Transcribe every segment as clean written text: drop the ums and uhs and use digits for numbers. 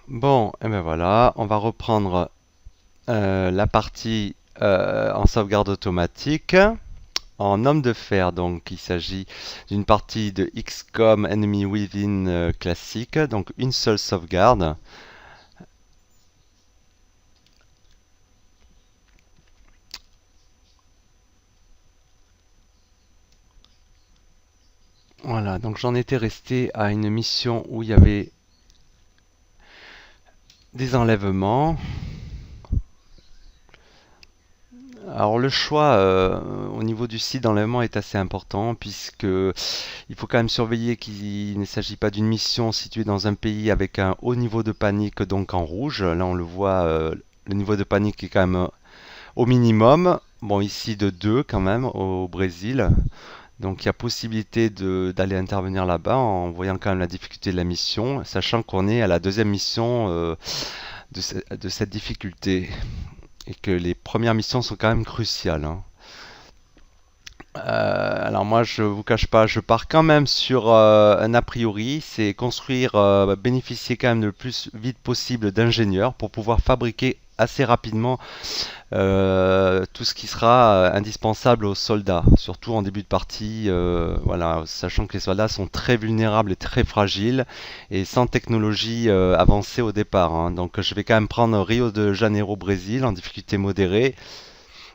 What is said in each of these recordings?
Bon, et ben voilà, on va reprendre la partie en sauvegarde automatique en homme de fer. Donc, il s'agit d'une partie de XCOM Enemy Within classique, donc une seule sauvegarde. Voilà, donc j'en étais resté à une mission où il y avait des enlèvements. Alors le choix au niveau du site d'enlèvement est assez important puisque il faut quand même surveiller qu'il ne s'agit pas d'une mission située dans un pays avec un haut niveau de panique, donc en rouge. Là on le voit, le niveau de panique est quand même au minimum. Bon, ici de 2 quand même au Brésil. Donc il y a possibilité d'aller intervenir là-bas en voyant quand même la difficulté de la mission, sachant qu'on est à la deuxième mission de cette difficulté et que les premières missions sont quand même cruciales, hein. Alors moi, je vous cache pas, je pars quand même sur un a priori, c'est construire, bénéficier quand même le plus vite possible d'ingénieurs pour pouvoir fabriquer assez rapidement tout ce qui sera indispensable aux soldats, surtout en début de partie, voilà, sachant que les soldats sont très vulnérables et très fragiles et sans technologie avancée au départ, hein. Donc je vais quand même prendre Rio de Janeiro, Brésil, en difficulté modérée.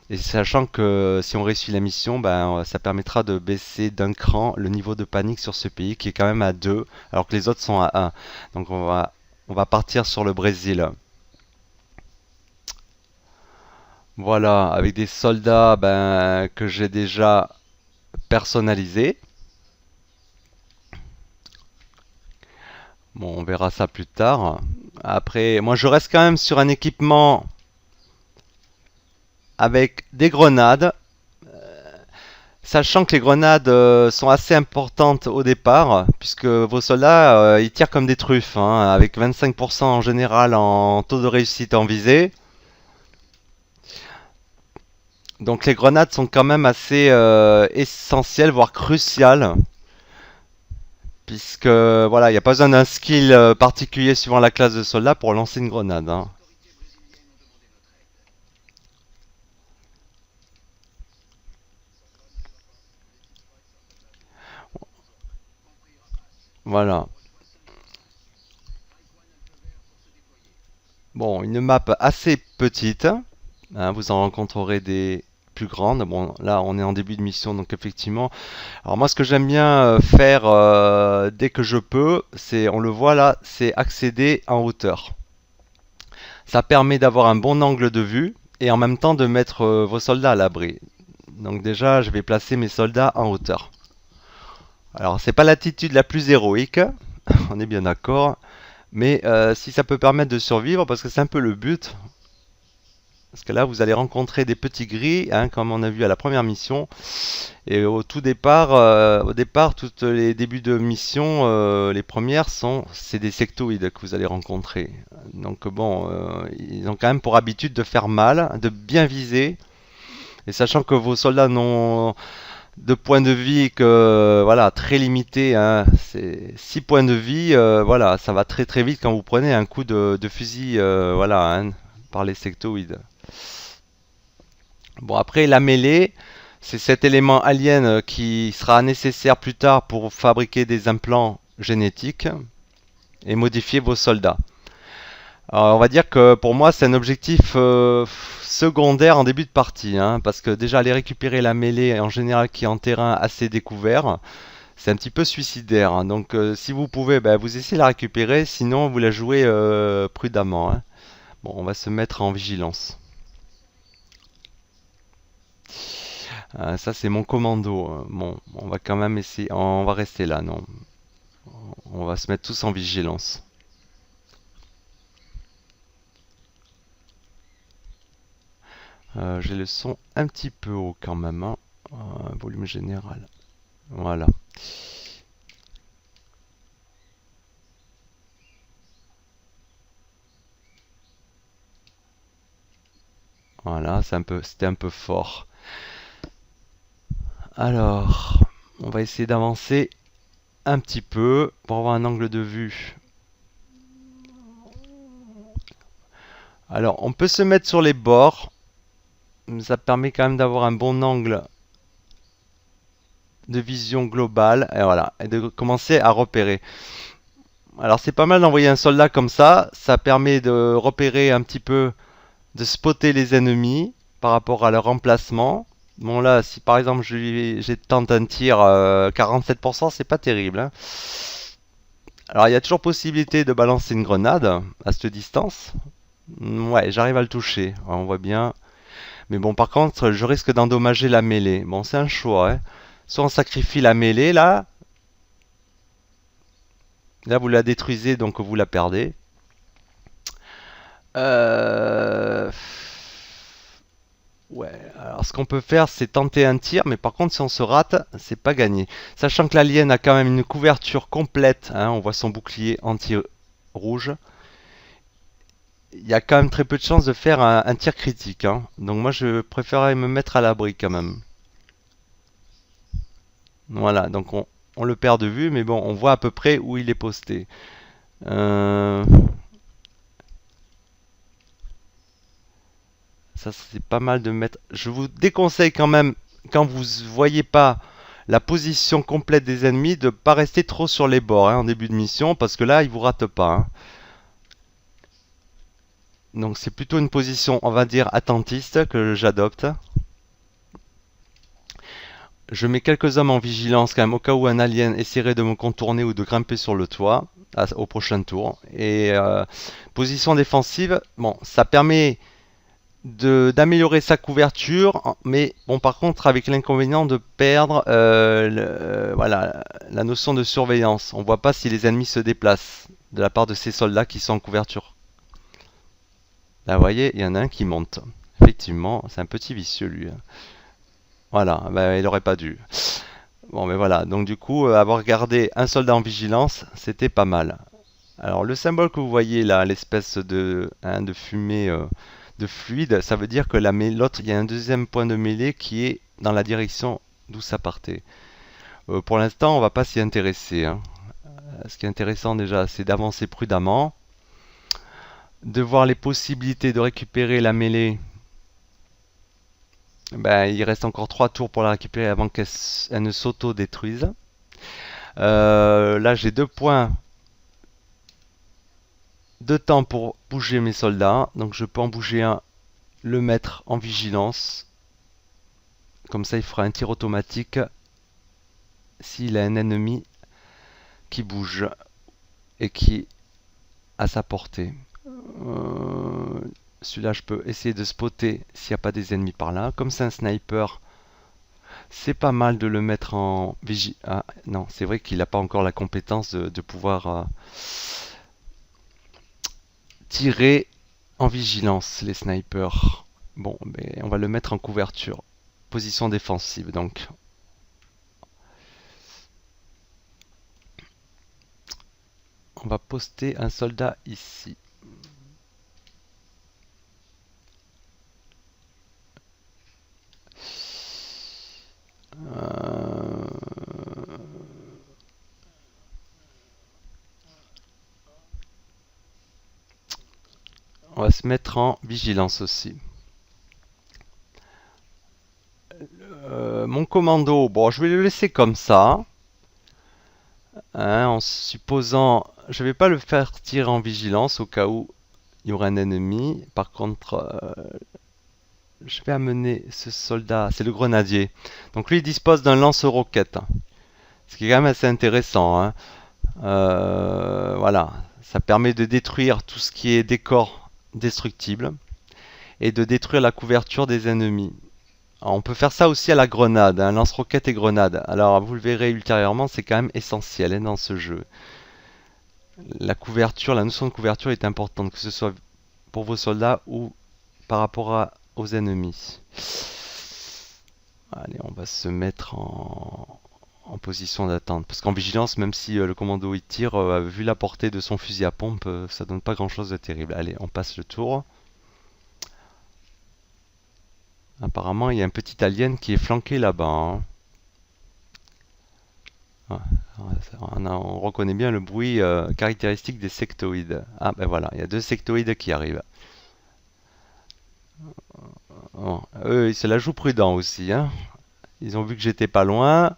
Et sachant que si on réussit la mission, ben, ça permettra de baisser d'un cran le niveau de panique sur ce pays qui est quand même à 2, alors que les autres sont à 1. Donc on va partir sur le Brésil. Voilà, avec des soldats ben, que j'ai déjà personnalisés. Bon, on verra ça plus tard. Après, moi je reste quand même sur un équipement avec des grenades. Sachant que les grenades sont assez importantes au départ, puisque vos soldats ils tirent comme des truffes, hein, avec 25% en général en taux de réussite en visée. Donc les grenades sont quand même assez essentielles, voire cruciales, puisque voilà, il n'y a pas besoin d'un skill particulier suivant la classe de soldat pour lancer une grenade, hein. Voilà. Bon, une map assez petite, hein, vous en rencontrerez des plus grandes. Bon, là on est en début de mission, donc effectivement. Alors moi, ce que j'aime bien faire dès que je peux, c'est, on le voit là, c'est accéder en hauteur. Ça permet d'avoir un bon angle de vue et en même temps de mettre vos soldats à l'abri. Donc déjà, je vais placer mes soldats en hauteur. Alors, c'est pas l'attitude la plus héroïque, on est bien d'accord, mais si ça peut permettre de survivre, parce que c'est un peu le but, parce que là, vous allez rencontrer des petits gris, hein, comme on a vu à la première mission. Et au tout départ, tous les débuts de mission, les premières c'est des sectoïdes que vous allez rencontrer. Donc bon, ils ont quand même pour habitude de faire mal, de bien viser. Et sachant que vos soldats n'ont de points de vie que voilà très limité, hein, c'est 6 points de vie, voilà, ça va très très vite quand vous prenez un coup de fusil, voilà, hein, par les sectoïdes. Bon, après, la mêlée, c'est cet élément alien qui sera nécessaire plus tard pour fabriquer des implants génétiques et modifier vos soldats. Alors, on va dire que pour moi, c'est un objectif secondaire en début de partie, hein, parce que déjà aller récupérer la mêlée en général qui est en terrain assez découvert, c'est un petit peu suicidaire, hein. Donc, si vous pouvez, ben, vous essayez de la récupérer, sinon vous la jouez prudemment, hein. Bon, on va se mettre en vigilance. Ça, c'est mon commando. Bon, on va quand même essayer. On va rester là, non. On va se mettre tous en vigilance. J'ai le son un petit peu haut quand même, hein. Volume général. Voilà. Voilà, c'était un peu fort. Alors, on va essayer d'avancer un petit peu pour avoir un angle de vue Alors, on peut se mettre sur les bords. Ça permet quand même d'avoir un bon angle de vision globale. Et voilà, et de commencer à repérer. Alors, c'est pas mal d'envoyer un soldat comme ça. Ça permet de repérer un petit peu, de spotter les ennemis par rapport à leur emplacement. Bon là, si par exemple j'ai tente un tir 47%, c'est pas terrible, hein. Alors il y a toujours possibilité de balancer une grenade à cette distance. Ouais, j'arrive à le toucher, ouais, on voit bien. Mais bon, par contre, je risque d'endommager la mêlée. Bon, c'est un choix, hein. Soit on sacrifie la mêlée là, là vous la détruisez donc vous la perdez. Euh... Ouais, alors ce qu'on peut faire, c'est tenter un tir, mais par contre, si on se rate, c'est pas gagné. Sachant que l'alien a quand même une couverture complète, hein, on voit son bouclier anti-rouge, il y a quand même très peu de chances de faire un tir critique, hein. Donc moi, je préférerais me mettre à l'abri quand même. Voilà, donc on le perd de vue, mais bon, on voit à peu près où il est posté. Euh, Ça, c'est pas mal de mettre. Je vous déconseille quand même, quand vous voyez pas la position complète des ennemis, de pas rester trop sur les bords, hein, en début de mission, parce que là, ils vous ratent pas, hein. Donc c'est plutôt une position, on va dire, attentiste que j'adopte. Je mets quelques hommes en vigilance quand même, au cas où un alien essaierait de me contourner ou de grimper sur le toit au prochain tour. Et position défensive, bon, ça permet d'améliorer sa couverture, mais bon, par contre avec l'inconvénient de perdre voilà, la notion de surveillance. On voit pas si les ennemis se déplacent de la part de ces soldats qui sont en couverture. Là, vous voyez, il y en a un qui monte. Effectivement, c'est un petit vicieux lui, hein. Voilà, bah, il aurait pas dû. Bon, mais voilà, donc du coup, avoir gardé un soldat en vigilance, c'était pas mal. Alors le symbole que vous voyez là, l'espèce de, hein, de fumée de fluide, ça veut dire que l'autre, il y a un deuxième point de mêlée qui est dans la direction d'où ça partait. Pour l'instant, on va pas s'y intéresser, hein. Ce qui est intéressant déjà, c'est d'avancer prudemment, de voir les possibilités de récupérer la mêlée. Ben, il reste encore 3 tours pour la récupérer avant qu'elle ne s'auto-détruise. Là, j'ai 2 points de temps pour bouger mes soldats. Donc je peux en bouger un, le mettre en vigilance. Comme ça, il fera un tir automatique s'il a un ennemi qui bouge et qui est à sa portée. Euh, Celui-là, je peux essayer de spotter s'il n'y a pas des ennemis par là. Comme c'est un sniper, c'est pas mal de le mettre en vigilance. Ah, non, c'est vrai qu'il n'a pas encore la compétence de pouvoir tirer en vigilance, les snipers. Bon, ben, on va le mettre en couverture. Position défensive, donc. On va poster un soldat ici. Euh, On va se mettre en vigilance aussi. Mon commando, bon, je vais le laisser comme ça, hein, en supposant, je vais pas le faire tirer en vigilance au cas où il y aurait un ennemi. Par contre, je vais amener ce soldat, c'est le grenadier. Donc lui, il dispose d'un lance-roquette, ce qui est quand même assez intéressant, hein. Voilà, ça permet de détruire tout ce qui est décor destructible et de détruire la couverture des ennemis. Alors, on peut faire ça aussi à la grenade, hein, lance-roquette et grenade. Alors vous le verrez ultérieurement, c'est quand même essentiel, hein, dans ce jeu. La couverture, la notion de couverture est importante, que ce soit pour vos soldats ou par rapport aux ennemis. Allez, on va se mettre en position d'attente. Parce qu'en vigilance, même si le commando il tire, vu la portée de son fusil à pompe, ça donne pas grand chose de terrible. Allez, on passe le tour. Apparemment, il y a un petit alien qui est flanqué là-bas, hein. Ouais, on reconnaît bien le bruit caractéristique des sectoïdes. Ah ben voilà, il y a 2 sectoïdes qui arrivent. Bon, eux, ils se la jouent prudent aussi, hein. Ils ont vu que j'étais pas loin.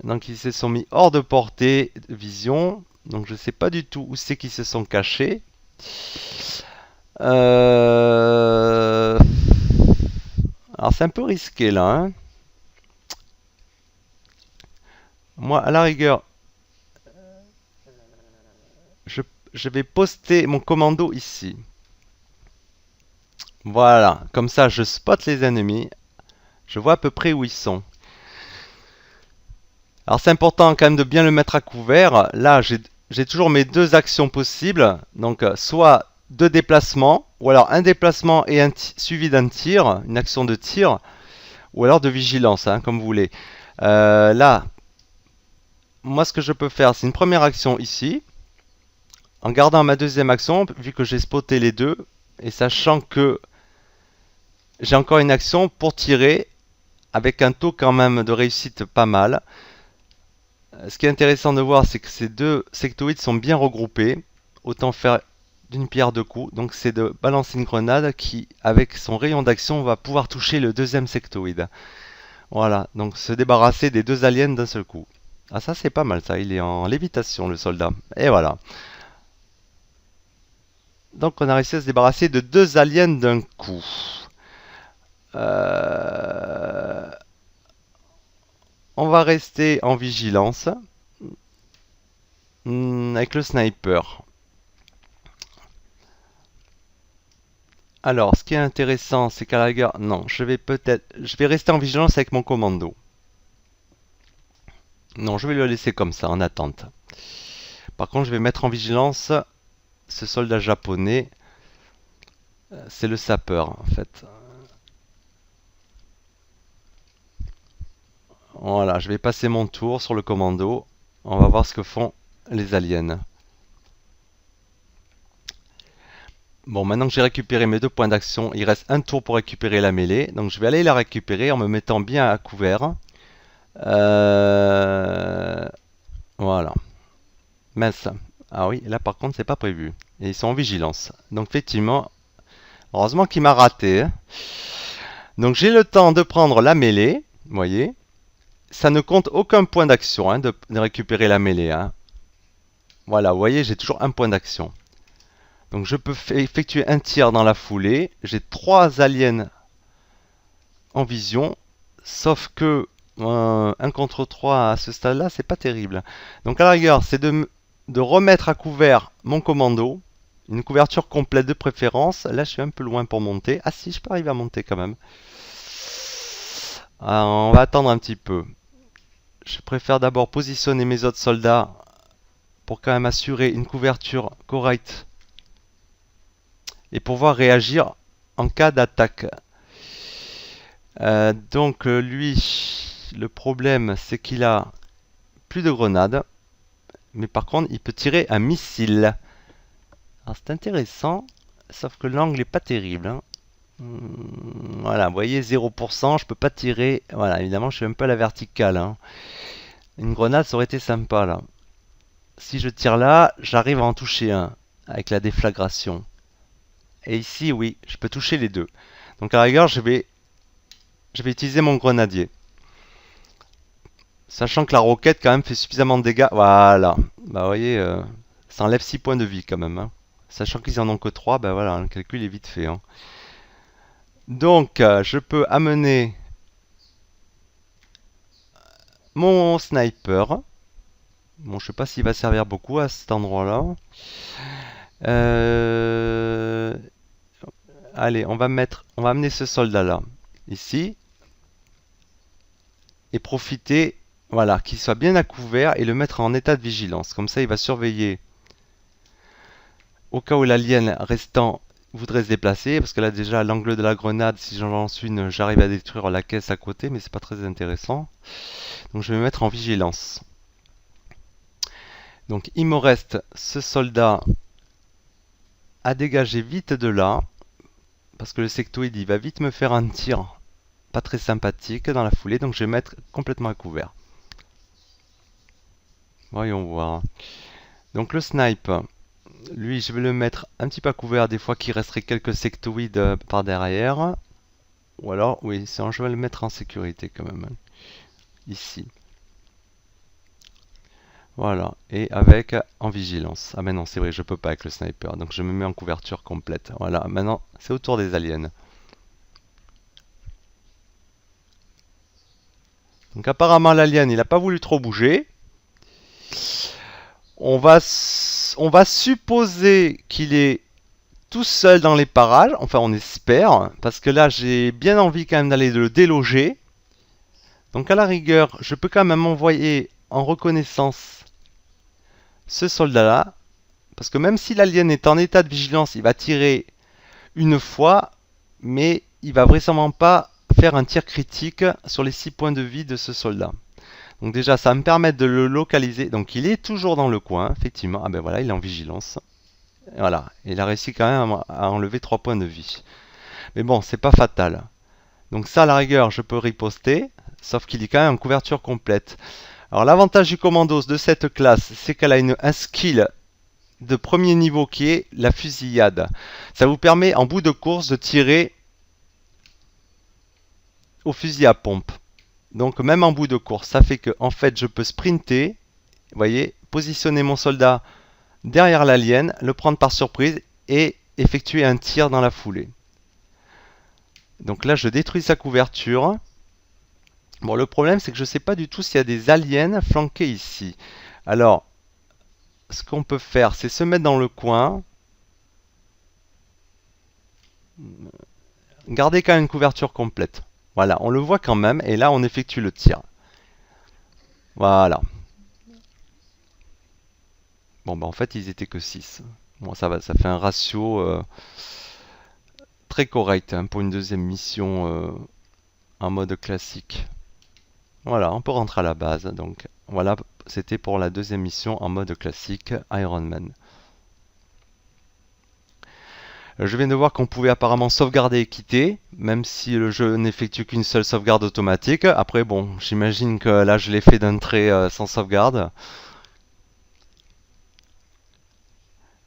Donc ils se sont mis hors de portée de vision. Donc je sais pas du tout où c'est qu'ils se sont cachés. Euh, Alors c'est un peu risqué là, hein. Moi, à la rigueur, je, je vais poster mon commando ici. Voilà, comme ça je spot les ennemis. Je vois à peu près où ils sont. Alors c'est important quand même de bien le mettre à couvert. Là, j'ai toujours mes deux actions possibles. Donc soit deux déplacements, ou alors un déplacement et suivi d'un tir, une action de tir, ou alors de vigilance, hein, comme vous voulez. Là, moi ce que je peux faire, c'est une première action ici, en gardant ma deuxième action, vu que j'ai spoté les deux, et sachant que j'ai encore une action pour tirer, avec un taux quand même de réussite pas mal. Ce qui est intéressant de voir, c'est que ces deux sectoïdes sont bien regroupés. Autant faire d'une pierre deux coups. Donc c'est de balancer une grenade qui, avec son rayon d'action, va pouvoir toucher le deuxième sectoïde. Voilà, donc se débarrasser des deux aliens d'un seul coup. Ah ça c'est pas mal ça, il est en lévitation le soldat. Et voilà. Donc on a réussi à se débarrasser de deux aliens d'un coup. Euh, On va rester en vigilance avec le sniper. Alors, ce qui est intéressant, c'est qu'à la gare, non, je vais rester en vigilance avec mon commando. Non, je vais le laisser comme ça, en attente. Par contre, je vais mettre en vigilance ce soldat japonais. C'est le sapeur, en fait. Voilà, je vais passer mon tour sur le commando. On va voir ce que font les aliens. Bon, maintenant que j'ai récupéré mes deux points d'action, il reste un tour pour récupérer la mêlée. Donc je vais aller la récupérer en me mettant bien à couvert. Euh, Voilà. Mince. Ah oui, là par contre c'est pas prévu. Et ils sont en vigilance. Donc effectivement, heureusement qu'il m'a raté, hein. Donc j'ai le temps de prendre la mêlée. Vous voyez. Ça ne compte aucun point d'action, hein, de récupérer la mêlée, hein. Voilà, vous voyez, j'ai toujours un point d'action. Donc je peux effectuer un tir dans la foulée. J'ai trois aliens en vision. Sauf que 1 contre 3 à ce stade-là, c'est pas terrible. Donc à la rigueur, c'est de remettre à couvert mon commando. Une couverture complète de préférence. Là, je suis un peu loin pour monter. Ah si, je peux arriver à monter quand même. On va attendre un petit peu. Je préfère d'abord positionner mes autres soldats pour quand même assurer une couverture correcte et pouvoir réagir en cas d'attaque. Donc lui, le problème c'est qu'il a plus de grenades, mais par contre il peut tirer un missile. Alors c'est intéressant, sauf que l'angle est pas terrible, hein. Voilà, vous voyez 0%, je peux pas tirer. Voilà, évidemment je suis un peu à la verticale, hein. Une grenade ça aurait été sympa là. Si je tire là, j'arrive à en toucher un avec la déflagration. Et ici oui, je peux toucher les deux. Donc à la rigueur je vais utiliser mon grenadier. Sachant que la roquette quand même fait suffisamment de dégâts. Voilà. Bah vous voyez, ça enlève 6 points de vie quand même, hein. Sachant qu'ils en ont que 3, bah voilà, le calcul est vite fait, hein. Donc je peux amener mon sniper. Bon, je sais pas s'il va servir beaucoup à cet endroit-là. Euh, Allez, on va amener ce soldat-là ici et profiter, voilà, qu'il soit bien à couvert et le mettre en état de vigilance. Comme ça, il va surveiller au cas où l'alien restant voudrait se déplacer, parce que là déjà l'angle de la grenade, si j'en lance une, j'arrive à détruire la caisse à côté, mais c'est pas très intéressant. Donc je vais me mettre en vigilance. Donc il me reste ce soldat à dégager vite de là, parce que le sectoïde il va vite me faire un tir pas très sympathique dans la foulée, donc je vais mettre complètement à couvert. Voyons voir. Donc le snipe, lui je vais le mettre un petit peu à couvert, des fois qu'il resterait quelques sectoïdes par derrière. Ou alors, oui, je vais le mettre en sécurité quand même, hein, ici. Voilà, et avec en vigilance. Ah mais non, c'est vrai, je peux pas avec le sniper, donc je me mets en couverture complète. Voilà, maintenant c'est au tour des aliens. Donc apparemment l'alien, il a pas voulu trop bouger. On va supposer qu'il est tout seul dans les parages, enfin on espère, parce que là j'ai bien envie quand même d'aller le déloger. Donc à la rigueur, je peux quand même envoyer en reconnaissance ce soldat-là, parce que même si l'alien est en état de vigilance, il va tirer une fois, mais il va vraisemblablement pas faire un tir critique sur les 6 points de vie de ce soldat. Donc déjà, ça va me permettre de le localiser. Donc il est toujours dans le coin, effectivement. Ah ben voilà, il est en vigilance. Voilà, il a réussi quand même à enlever 3 points de vie. Mais bon, c'est pas fatal. Donc ça, à la rigueur, je peux riposter, sauf qu'il est quand même en couverture complète. Alors l'avantage du commandos de cette classe, c'est qu'elle a un skill de premier niveau qui est la fusillade. Ça vous permet en bout de course de tirer au fusil à pompe. Donc même en bout de course, ça fait que en fait je peux sprinter, vous voyez, positionner mon soldat derrière l'alien, le prendre par surprise et effectuer un tir dans la foulée. Donc là je détruis sa couverture. Bon, le problème c'est que je ne sais pas du tout s'il y a des aliens flanqués ici. Alors ce qu'on peut faire, c'est se mettre dans le coin, garder quand même une couverture complète. Voilà, on le voit quand même, et là on effectue le tir. Voilà. Bon, bah en fait ils étaient que 6. Bon, ça va, ça fait un ratio très correct, hein, pour une deuxième mission en mode classique. Voilà, on peut rentrer à la base. Donc voilà, c'était pour la deuxième mission en mode classique Iron Man. Je viens de voir qu'on pouvait apparemment sauvegarder et quitter, même si le jeu n'effectue qu'une seule sauvegarde automatique. Après, bon, j'imagine que là, je l'ai fait d'un trait sans sauvegarde.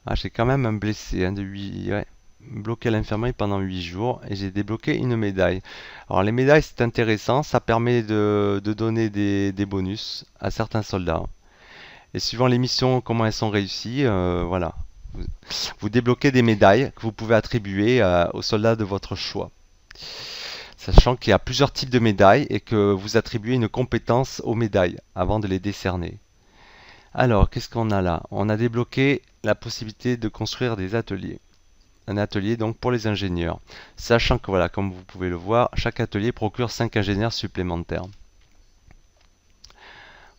Ah, j'ai quand même un blessé, hein, de 8... Ouais, bloqué à l'infirmerie pendant 8 jours et j'ai débloqué une médaille. Alors les médailles, c'est intéressant, ça permet de donner des bonus à certains soldats. Et suivant les missions, comment elles sont réussies, voilà. Vous, vous débloquez des médailles que vous pouvez attribuer aux soldats de votre choix. Sachant qu'il y a plusieurs types de médailles et que vous attribuez une compétence aux médailles avant de les décerner. Alors, qu'est-ce qu'on a là? On a débloqué la possibilité de construire des ateliers. Un atelier donc pour les ingénieurs. Sachant que voilà, comme vous pouvez le voir, chaque atelier procure 5 ingénieurs supplémentaires.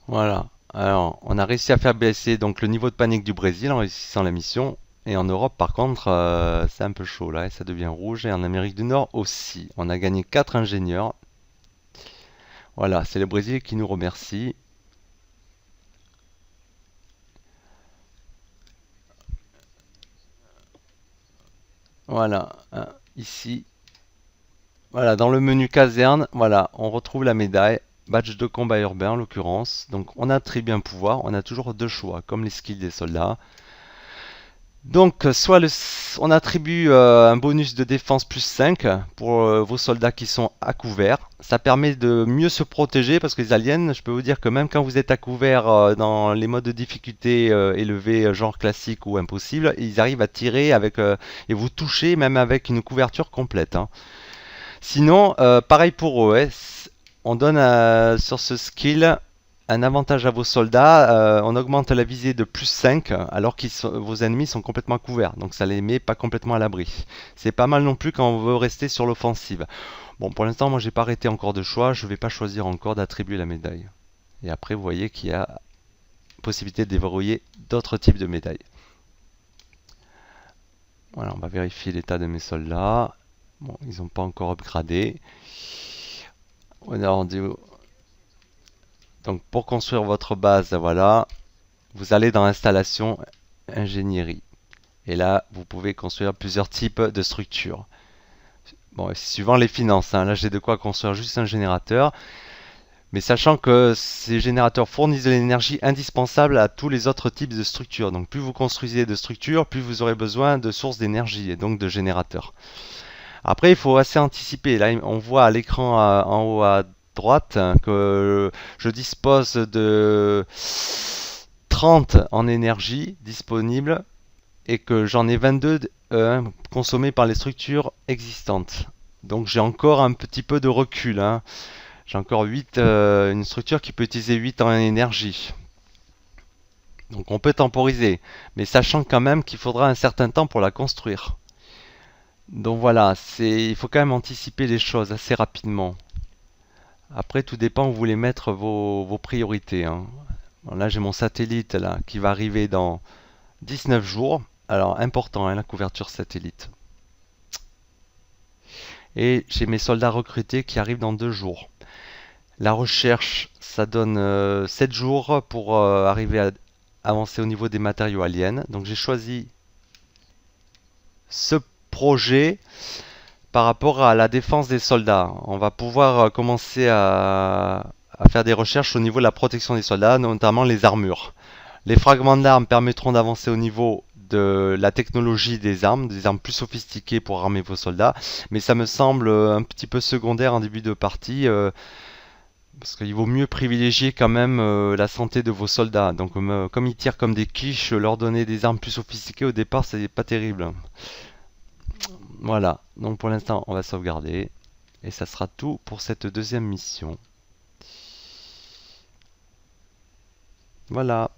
Voilà. Alors, on a réussi à faire baisser donc le niveau de panique du Brésil en réussissant la mission. Et en Europe, par contre, c'est un peu chaud là, et ça devient rouge. Et en Amérique du Nord aussi. On a gagné 4 ingénieurs. Voilà, c'est le Brésil qui nous remercie. Voilà, hein, ici. Voilà, dans le menu caserne, voilà, on retrouve la médaille. Badge de combat urbain en l'occurrence. Donc on attribue un pouvoir, on a toujours deux choix, comme les skills des soldats. Donc soit on attribue un bonus de défense plus 5 pour vos soldats qui sont à couvert. Ça permet de mieux se protéger parce que les aliens, je peux vous dire que même quand vous êtes à couvert dans les modes de difficulté élevés, genre classique ou impossible, ils arrivent à tirer avec et vous toucher même avec une couverture complète, hein. Sinon, pareil pour eux, hein, on donne sur ce skill un avantage à vos soldats, on augmente la visée de plus 5 alors que vos ennemis sont complètement couverts, donc ça les met pas complètement à l'abri. C'est pas mal non plus quand on veut rester sur l'offensive. Bon, pour l'instant, moi j'ai pas arrêté encore de choix, je vais pas choisir encore d'attribuer la médaille. Et après, vous voyez qu'il y a possibilité de déverrouiller d'autres types de médailles. Voilà, on va vérifier l'état de mes soldats. Bon, ils n'ont pas encore upgradé. On a rendu. Donc pour construire votre base, voilà, vous allez dans installation ingénierie. Et là, vous pouvez construire plusieurs types de structures. Bon, c'est suivant les finances, hein. Là, j'ai de quoi construire juste un générateur. Mais sachant que ces générateurs fournissent de l'énergie indispensable à tous les autres types de structures. Donc plus vous construisez de structures, plus vous aurez besoin de sources d'énergie et donc de générateurs. Après, il faut assez anticiper. Là, on voit à l'écran en haut à droite que je dispose de 30 en énergie disponible et que j'en ai 22 consommés par les structures existantes. Donc j'ai encore un petit peu de recul, hein. J'ai encore 8, une structure qui peut utiliser 8 en énergie. Donc on peut temporiser, mais sachant quand même qu'il faudra un certain temps pour la construire. Donc voilà, il faut quand même anticiper les choses assez rapidement. Après, tout dépend où vous voulez mettre vos priorités, hein. Bon, là, j'ai mon satellite là, qui va arriver dans 19 jours. Alors, important, hein, la couverture satellite. Et j'ai mes soldats recrutés qui arrivent dans 2 jours. La recherche, ça donne 7 jours pour arriver à avancer au niveau des matériaux aliens. Donc, j'ai choisi ce projet par rapport à la défense des soldats. On va pouvoir commencer à faire des recherches au niveau de la protection des soldats, notamment les armures. Les fragments d'armes permettront d'avancer au niveau de la technologie des armes plus sophistiquées pour armer vos soldats, mais ça me semble un petit peu secondaire en début de partie, parce qu'il vaut mieux privilégier quand même la santé de vos soldats. Donc comme ils tirent comme des quiches, leur donner des armes plus sophistiquées au départ, c'est pas terrible. Voilà, donc pour l'instant on va sauvegarder, et ça sera tout pour cette deuxième mission. Voilà.